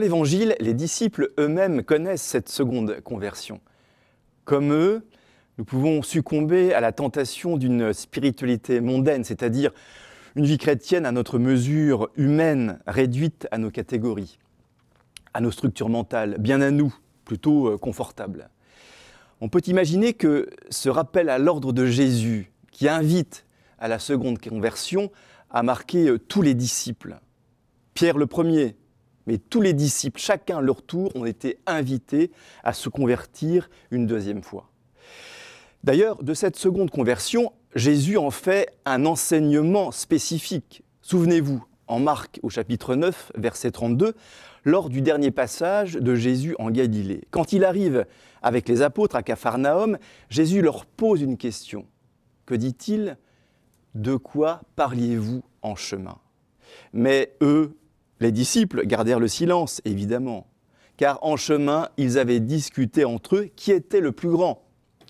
l'Évangile, les disciples eux-mêmes connaissent cette seconde conversion. Comme eux, nous pouvons succomber à la tentation d'une spiritualité mondaine, c'est-à-dire une vie chrétienne à notre mesure humaine, réduite à nos catégories, à nos structures mentales, bien à nous, plutôt confortables. On peut imaginer que ce rappel à l'ordre de Jésus, qui invite à la seconde conversion, a marqué tous les disciples. Pierre le premier, mais tous les disciples, chacun à leur tour, ont été invités à se convertir une deuxième fois. D'ailleurs, de cette seconde conversion, Jésus en fait un enseignement spécifique. Souvenez-vous, en Marc au chapitre 9, verset 32, lors du dernier passage de Jésus en Galilée. Quand il arrive avec les apôtres à Capharnaüm, Jésus leur pose une question. Que dit-il ? De quoi parliez-vous en chemin ? Mais eux, les disciples, gardèrent le silence, évidemment, car en chemin, ils avaient discuté entre eux qui était le plus grand.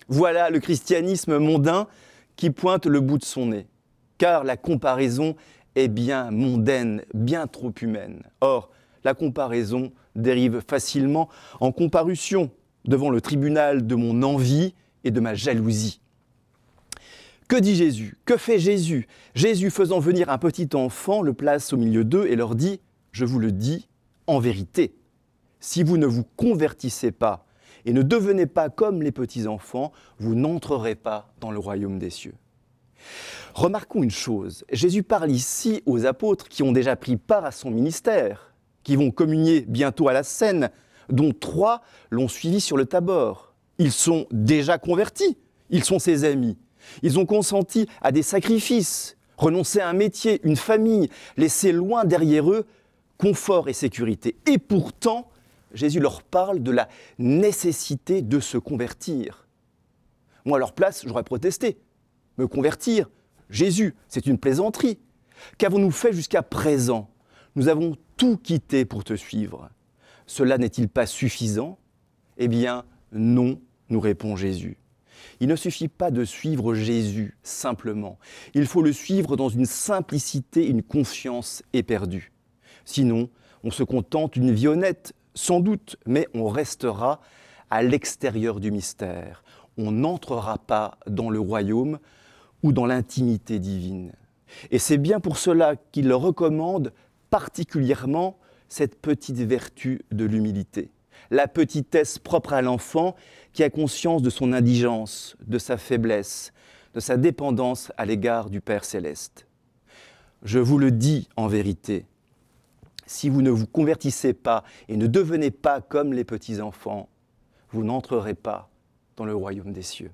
Voilà le christianisme mondain qui pointe le bout de son nez, car la comparaison est bien mondaine, bien trop humaine. Or, la comparaison dérive facilement en comparution devant le tribunal de mon envie et de ma jalousie. Que dit Jésus ? Que fait Jésus ? Jésus, faisant venir un petit enfant, le place au milieu d'eux et leur dit « Je vous le dis en vérité, si vous ne vous convertissez pas et ne devenez pas comme les petits-enfants, vous n'entrerez pas dans le royaume des cieux. » Remarquons une chose, Jésus parle ici aux apôtres qui ont déjà pris part à son ministère, qui vont communier bientôt à la scène, dont 3 l'ont suivi sur le Tabor. Ils sont déjà convertis, ils sont ses amis. Ils ont consenti à des sacrifices, renoncé à un métier, une famille, laissé loin derrière eux confort et sécurité. Et pourtant, Jésus leur parle de la nécessité de se convertir. Moi, à leur place, j'aurais protesté. Me convertir, Jésus, c'est une plaisanterie. Qu'avons-nous fait jusqu'à présent ? Nous avons tout quitté pour te suivre. Cela n'est-il pas suffisant ? Eh bien, non, nous répond Jésus. Il ne suffit pas de suivre Jésus simplement. Il faut le suivre dans une simplicité, une confiance éperdue. Sinon, on se contente d'une vie honnête, sans doute, mais on restera à l'extérieur du mystère. On n'entrera pas dans le royaume ou dans l'intimité divine. Et c'est bien pour cela qu'il recommande particulièrement cette petite vertu de l'humilité. La petitesse propre à l'enfant qui a conscience de son indigence, de sa faiblesse, de sa dépendance à l'égard du Père Céleste. Je vous le dis en vérité, si vous ne vous convertissez pas et ne devenez pas comme les petits-enfants, vous n'entrerez pas dans le royaume des cieux.